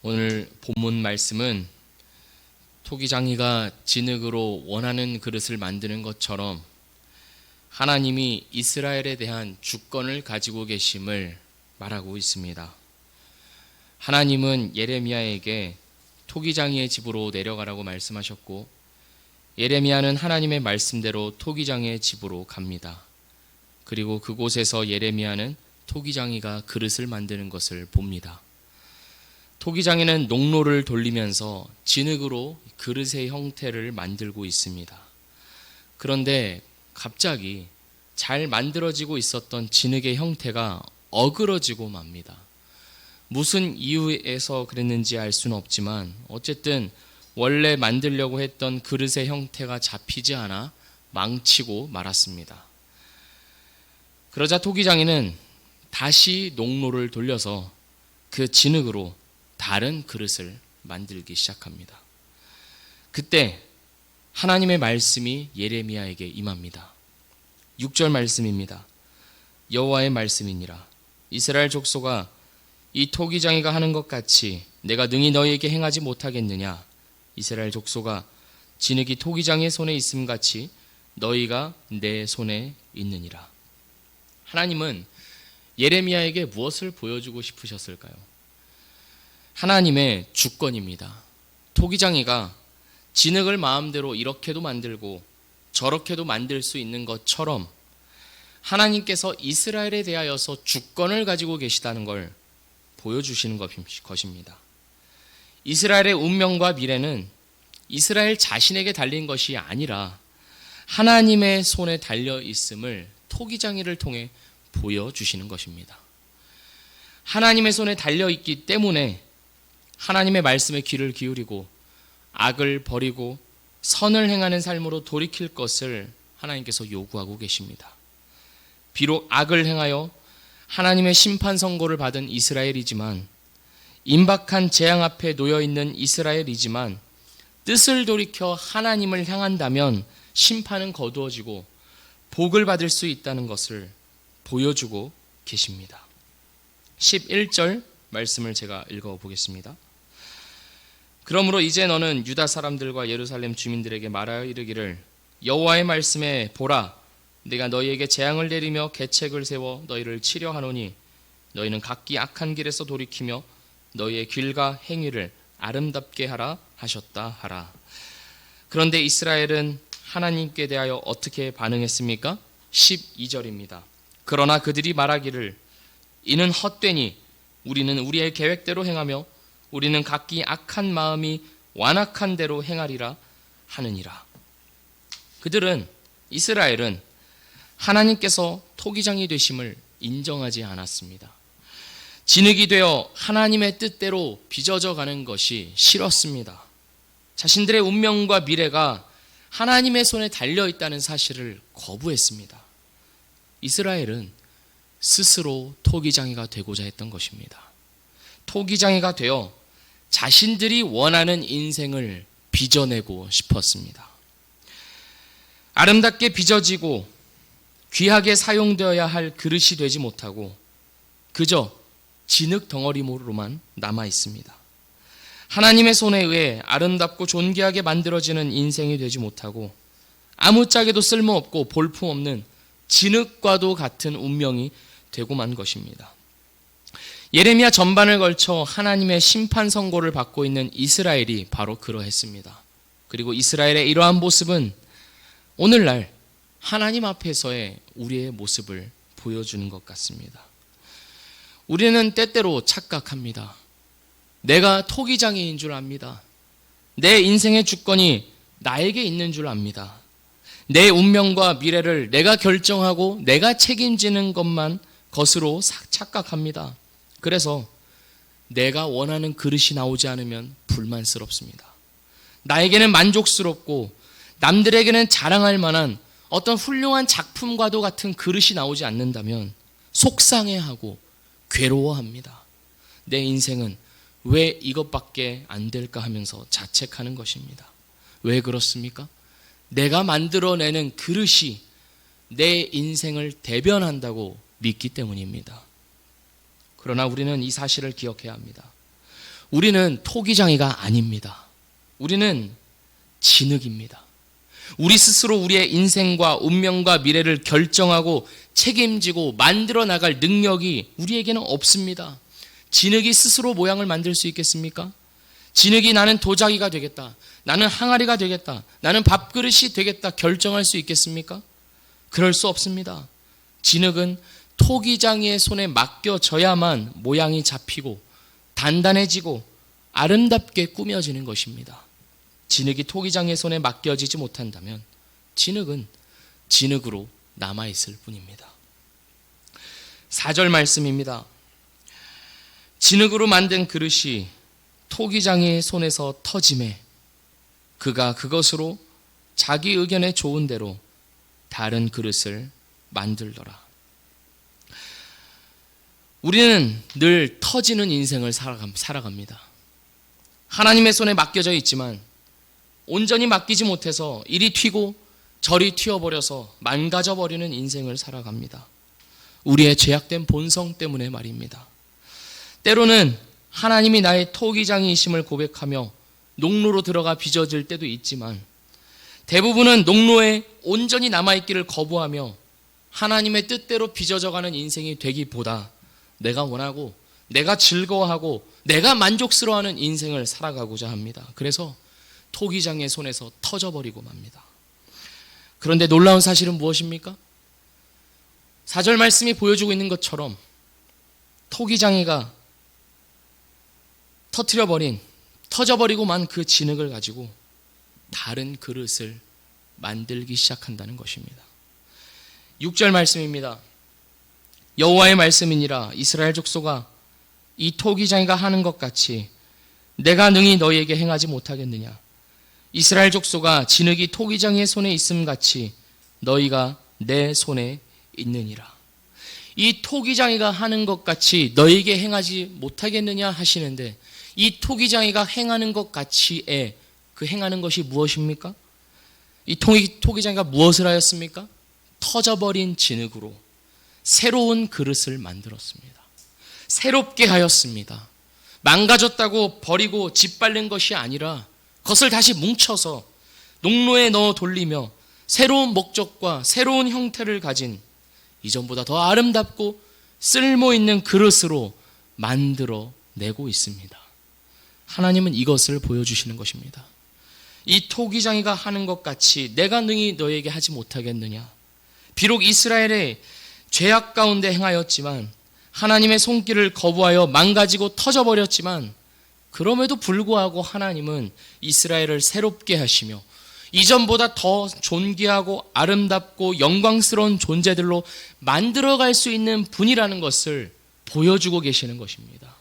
오늘 본문 말씀은 토기장이가 진흙으로 원하는 그릇을 만드는 것처럼 하나님이 이스라엘에 대한 주권을 가지고 계심을 말하고 있습니다. 하나님은 예레미야에게 토기장이의 집으로 내려가라고 말씀하셨고, 예레미야는 하나님의 말씀대로 토기장이의 집으로 갑니다. 그리고 그곳에서 예레미야는 토기장이가 그릇을 만드는 것을 봅니다. 토기장이는 농로를 돌리면서 진흙으로 그릇의 형태를 만들고 있습니다. 그런데 갑자기 잘 만들어지고 있었던 진흙의 형태가 어그러지고 맙니다. 무슨 이유에서 그랬는지 알 수는 없지만 어쨌든 원래 만들려고 했던 그릇의 형태가 잡히지 않아 망치고 말았습니다. 그러자 토기장이는 다시 농로를 돌려서 그 진흙으로 다른 그릇을 만들기 시작합니다. 그때 하나님의 말씀이 예레미야에게 임합니다. 6절 말씀입니다. 여호와의 말씀이니라. 이스라엘 족속아, 이 토기장이가 하는 것 같이 내가 능히 너희에게 행하지 못하겠느냐? 이스라엘 족속아, 진흙이 토기장의 손에 있음 같이 너희가 내 손에 있느니라. 하나님은 예레미야에게 무엇을 보여주고 싶으셨을까요? 하나님의 주권입니다. 토기장이가 진흙을 마음대로 이렇게도 만들고 저렇게도 만들 수 있는 것처럼 하나님께서 이스라엘에 대하여서 주권을 가지고 계시다는 걸 보여주시는 것입니다. 이스라엘의 운명과 미래는 이스라엘 자신에게 달린 것이 아니라 하나님의 손에 달려 있음을 토기장이를 통해 보여주시는 것입니다. 하나님의 손에 달려 있기 때문에 하나님의 말씀에 귀를 기울이고 악을 버리고 선을 행하는 삶으로 돌이킬 것을 하나님께서 요구하고 계십니다. 비록 악을 행하여 하나님의 심판 선고를 받은 이스라엘이지만, 임박한 재앙 앞에 놓여있는 이스라엘이지만 뜻을 돌이켜 하나님을 향한다면 심판은 거두어지고 복을 받을 수 있다는 것을 보여주고 계십니다. 11절 말씀을 제가 읽어보겠습니다. 그러므로 이제 너는 유다 사람들과 예루살렘 주민들에게 말하여 이르기를, 여호와의 말씀에 보라, 내가 너희에게 재앙을 내리며 계책을 세워 너희를 치려 하노니 너희는 각기 악한 길에서 돌이키며 너희의 길과 행위를 아름답게 하라 하셨다 하라. 그런데 이스라엘은 하나님께 대하여 어떻게 반응했습니까? 12절입니다. 그러나 그들이 말하기를, 이는 헛되니 우리는 우리의 계획대로 행하며 우리는 각기 악한 마음이 완악한 대로 행하리라 하느니라. 이스라엘은 하나님께서 토기장이 되심을 인정하지 않았습니다. 진흙이 되어 하나님의 뜻대로 빚어져 가는 것이 싫었습니다. 자신들의 운명과 미래가 하나님의 손에 달려 있다는 사실을 거부했습니다. 이스라엘은 스스로 토기장이가 되고자 했던 것입니다. 토기장이가 되어 자신들이 원하는 인생을 빚어내고 싶었습니다. 아름답게 빚어지고 귀하게 사용되어야 할 그릇이 되지 못하고 그저 진흙 덩어리로만 남아 있습니다. 하나님의 손에 의해 아름답고 존귀하게 만들어지는 인생이 되지 못하고 아무짝에도 쓸모없고 볼품없는 진흙과도 같은 운명이 되고 만 것입니다. 예레미야 전반을 걸쳐 하나님의 심판 선고를 받고 있는 이스라엘이 바로 그러했습니다. 그리고 이스라엘의 이러한 모습은 오늘날 하나님 앞에서의 우리의 모습을 보여주는 것 같습니다. 우리는 때때로 착각합니다. 내가 토기장이인 줄 압니다. 내 인생의 주권이 나에게 있는 줄 압니다. 내 운명과 미래를 내가 결정하고 내가 책임지는 것으로 착각합니다. 그래서 내가 원하는 그릇이 나오지 않으면 불만스럽습니다. 나에게는 만족스럽고 남들에게는 자랑할 만한 어떤 훌륭한 작품과도 같은 그릇이 나오지 않는다면 속상해하고 괴로워합니다. 내 인생은 왜 이것밖에 안 될까 하면서 자책하는 것입니다. 왜 그렇습니까? 내가 만들어내는 그릇이 내 인생을 대변한다고 믿기 때문입니다. 그러나 우리는 이 사실을 기억해야 합니다. 우리는 토기장이가 아닙니다. 우리는 진흙입니다. 우리 스스로 우리의 인생과 운명과 미래를 결정하고 책임지고 만들어 나갈 능력이 우리에게는 없습니다. 진흙이 스스로 모양을 만들 수 있겠습니까? 진흙이 나는 도자기가 되겠다, 나는 항아리가 되겠다, 나는 밥그릇이 되겠다 결정할 수 있겠습니까? 그럴 수 없습니다. 진흙은 토기장이의 손에 맡겨져야만 모양이 잡히고 단단해지고 아름답게 꾸며지는 것입니다. 진흙이 토기장의 손에 맡겨지지 못한다면 진흙은 진흙으로 남아있을 뿐입니다. 4절 말씀입니다. 진흙으로 만든 그릇이 토기장의 손에서 터짐에 그가 그것으로 자기 의견에 좋은 대로 다른 그릇을 만들더라. 우리는 늘 터지는 인생을 살아갑니다. 하나님의 손에 맡겨져 있지만 온전히 맡기지 못해서 이리 튀고 저리 튀어버려서 망가져버리는 인생을 살아갑니다. 우리의 죄악된 본성 때문에 말입니다. 때로는 하나님이 나의 토기장이심을 고백하며 농로로 들어가 빚어질 때도 있지만 대부분은 농로에 온전히 남아있기를 거부하며 하나님의 뜻대로 빚어져가는 인생이 되기보다 내가 원하고 내가 즐거워하고 내가 만족스러워하는 인생을 살아가고자 합니다. 그래서 토기장의 손에서 터져버리고 맙니다. 그런데 놀라운 사실은 무엇입니까? 4절 말씀이 보여주고 있는 것처럼 토기장이가 터져버리고 만 그 진흙을 가지고 다른 그릇을 만들기 시작한다는 것입니다. 6절 말씀입니다. 여호와의 말씀이니라 이스라엘 족속아 이 토기장이가 하는 것 같이 내가 능히 너희에게 행하지 못하겠느냐. 이스라엘 족속아 진흙이 토기장이의 손에 있음 같이 너희가 내 손에 있느니라. 이 토기장이가 하는 것 같이 너희에게 행하지 못하겠느냐 하시는데 이 토기장이가 행하는 것 같이에 그 행하는 것이 무엇입니까? 이 토기장이가 무엇을 하였습니까? 터져버린 진흙으로 새로운 그릇을 만들었습니다. 새롭게 하였습니다. 망가졌다고 버리고 짓밟는 것이 아니라 그것을 다시 뭉쳐서 농로에 넣어 돌리며 새로운 목적과 새로운 형태를 가진 이전보다 더 아름답고 쓸모있는 그릇으로 만들어내고 있습니다. 하나님은 이것을 보여주시는 것입니다. 이 토기장이가 하는 것 같이 내가 능히 너에게 하지 못하겠느냐. 비록 이스라엘의 죄악 가운데 행하였지만 하나님의 손길을 거부하여 망가지고 터져버렸지만 그럼에도 불구하고 하나님은 이스라엘을 새롭게 하시며 이전보다 더 존귀하고 아름답고 영광스러운 존재들로 만들어갈 수 있는 분이라는 것을 보여주고 계시는 것입니다.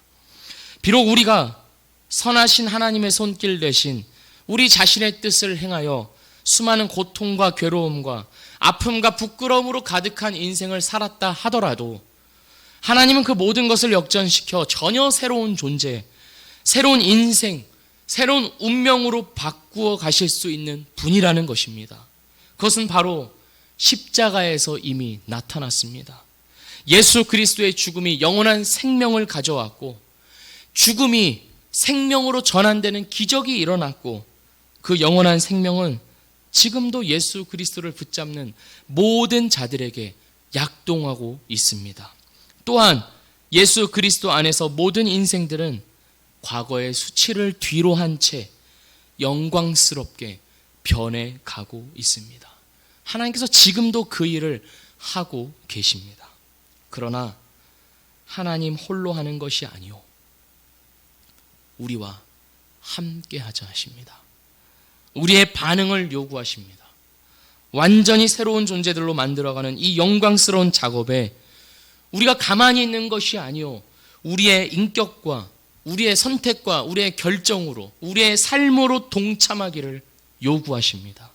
비록 우리가 선하신 하나님의 손길 대신 우리 자신의 뜻을 행하여 수많은 고통과 괴로움과 아픔과 부끄러움으로 가득한 인생을 살았다 하더라도 하나님은 그 모든 것을 역전시켜 전혀 새로운 존재, 새로운 인생, 새로운 운명으로 바꾸어 가실 수 있는 분이라는 것입니다. 그것은 바로 십자가에서 이미 나타났습니다. 예수 그리스도의 죽음이 영원한 생명을 가져왔고 죽음이 생명으로 전환되는 기적이 일어났고 그 영원한 생명은 지금도 예수 그리스도를 붙잡는 모든 자들에게 약동하고 있습니다. 또한 예수 그리스도 안에서 모든 인생들은 과거의 수치를 뒤로 한 채 영광스럽게 변해가고 있습니다. 하나님께서 지금도 그 일을 하고 계십니다. 그러나 하나님 홀로 하는 것이 아니요 우리와 함께 하자 하십니다. 우리의 반응을 요구하십니다. 완전히 새로운 존재들로 만들어가는 이 영광스러운 작업에 우리가 가만히 있는 것이 아니요 우리의 인격과 우리의 선택과 우리의 결정으로 우리의 삶으로 동참하기를 요구하십니다.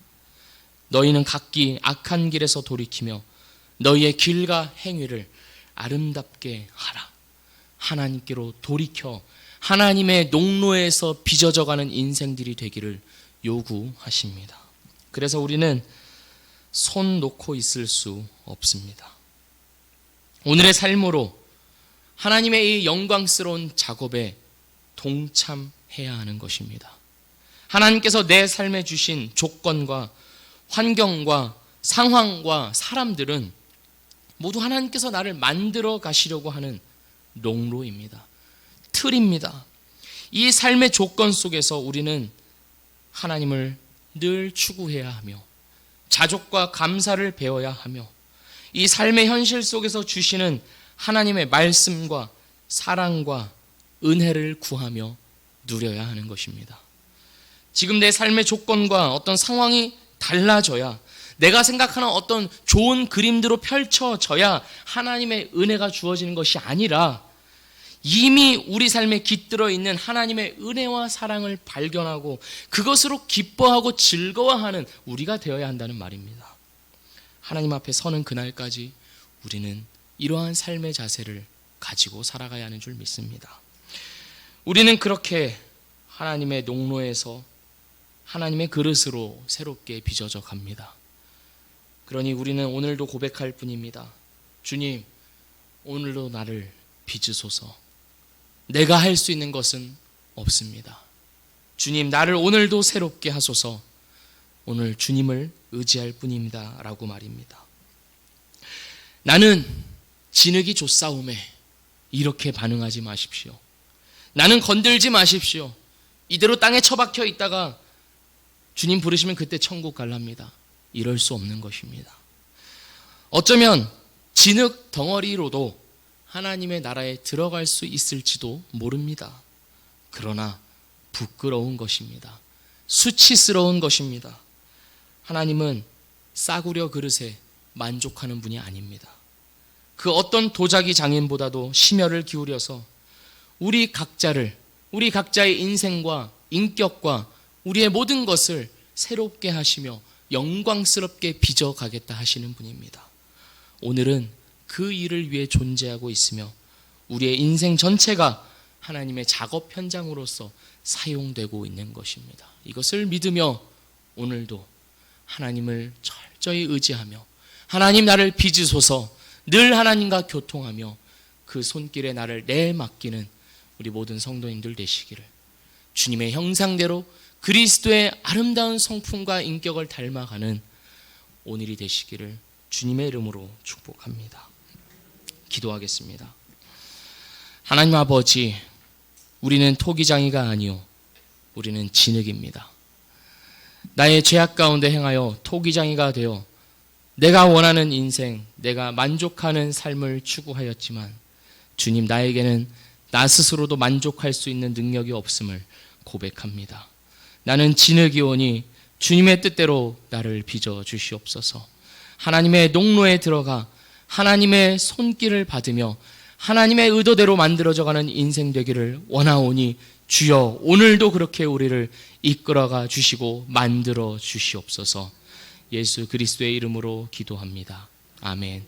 너희는 각기 악한 길에서 돌이키며 너희의 길과 행위를 아름답게 하라. 하나님께로 돌이켜 하나님의 농로에서 빚어져가는 인생들이 되기를 요구하십니다. 그래서 우리는 손 놓고 있을 수 없습니다. 오늘의 삶으로 하나님의 이 영광스러운 작업에 동참해야 하는 것입니다. 하나님께서 내 삶에 주신 조건과 환경과 상황과 사람들은 모두 하나님께서 나를 만들어 가시려고 하는 농로입니다. 틀입니다. 이 삶의 조건 속에서 우리는 하나님을 늘 추구해야 하며 자족과 감사를 배워야 하며 이 삶의 현실 속에서 주시는 하나님의 말씀과 사랑과 은혜를 구하며 누려야 하는 것입니다. 지금 내 삶의 조건과 어떤 상황이 달라져야, 내가 생각하는 어떤 좋은 그림대로 펼쳐져야 하나님의 은혜가 주어지는 것이 아니라 이미 우리 삶에 깃들어 있는 하나님의 은혜와 사랑을 발견하고 그것으로 기뻐하고 즐거워하는 우리가 되어야 한다는 말입니다. 하나님 앞에 서는 그날까지 우리는 이러한 삶의 자세를 가지고 살아가야 하는 줄 믿습니다. 우리는 그렇게 하나님의 농로에서 하나님의 그릇으로 새롭게 빚어져 갑니다. 그러니 우리는 오늘도 고백할 뿐입니다. 주님, 오늘도 나를 빚으소서. 내가 할 수 있는 것은 없습니다. 주님, 나를 오늘도 새롭게 하소서. 오늘 주님을 의지할 뿐입니다. 라고 말입니다. 나는 진흙이 좋사오매, 이렇게 반응하지 마십시오. 나는 건들지 마십시오. 이대로 땅에 처박혀 있다가 주님 부르시면 그때 천국 갈랍니다. 이럴 수 없는 것입니다. 어쩌면 진흙 덩어리로도 하나님의 나라에 들어갈 수 있을지도 모릅니다. 그러나 부끄러운 것입니다. 수치스러운 것입니다. 하나님은 싸구려 그릇에 만족하는 분이 아닙니다. 그 어떤 도자기 장인보다도 심혈을 기울여서 우리 각자의 인생과 인격과 우리의 모든 것을 새롭게 하시며 영광스럽게 빚어가겠다 하시는 분입니다. 오늘은 그 일을 위해 존재하고 있으며 우리의 인생 전체가 하나님의 작업 현장으로서 사용되고 있는 것입니다. 이것을 믿으며 오늘도 하나님을 철저히 의지하며 하나님 나를 빚으소서, 늘 하나님과 교통하며 그 손길에 나를 내맡기는 우리 모든 성도님들 되시기를, 주님의 형상대로 그리스도의 아름다운 성품과 인격을 닮아가는 오늘이 되시기를 주님의 이름으로 축복합니다. 기도하겠습니다. 하나님 아버지, 우리는 토기장이가 아니요 우리는 진흙입니다. 나의 죄악 가운데 행하여 토기장이가 되어 내가 원하는 인생, 내가 만족하는 삶을 추구하였지만 주님, 나에게는 나 스스로도 만족할 수 있는 능력이 없음을 고백합니다. 나는 진흙이오니 주님의 뜻대로 나를 빚어 주시옵소서. 하나님의 농로에 들어가 하나님의 손길을 받으며 하나님의 의도대로 만들어져가는 인생 되기를 원하오니 주여, 오늘도 그렇게 우리를 이끌어가 주시고 만들어 주시옵소서. 예수 그리스도의 이름으로 기도합니다. 아멘.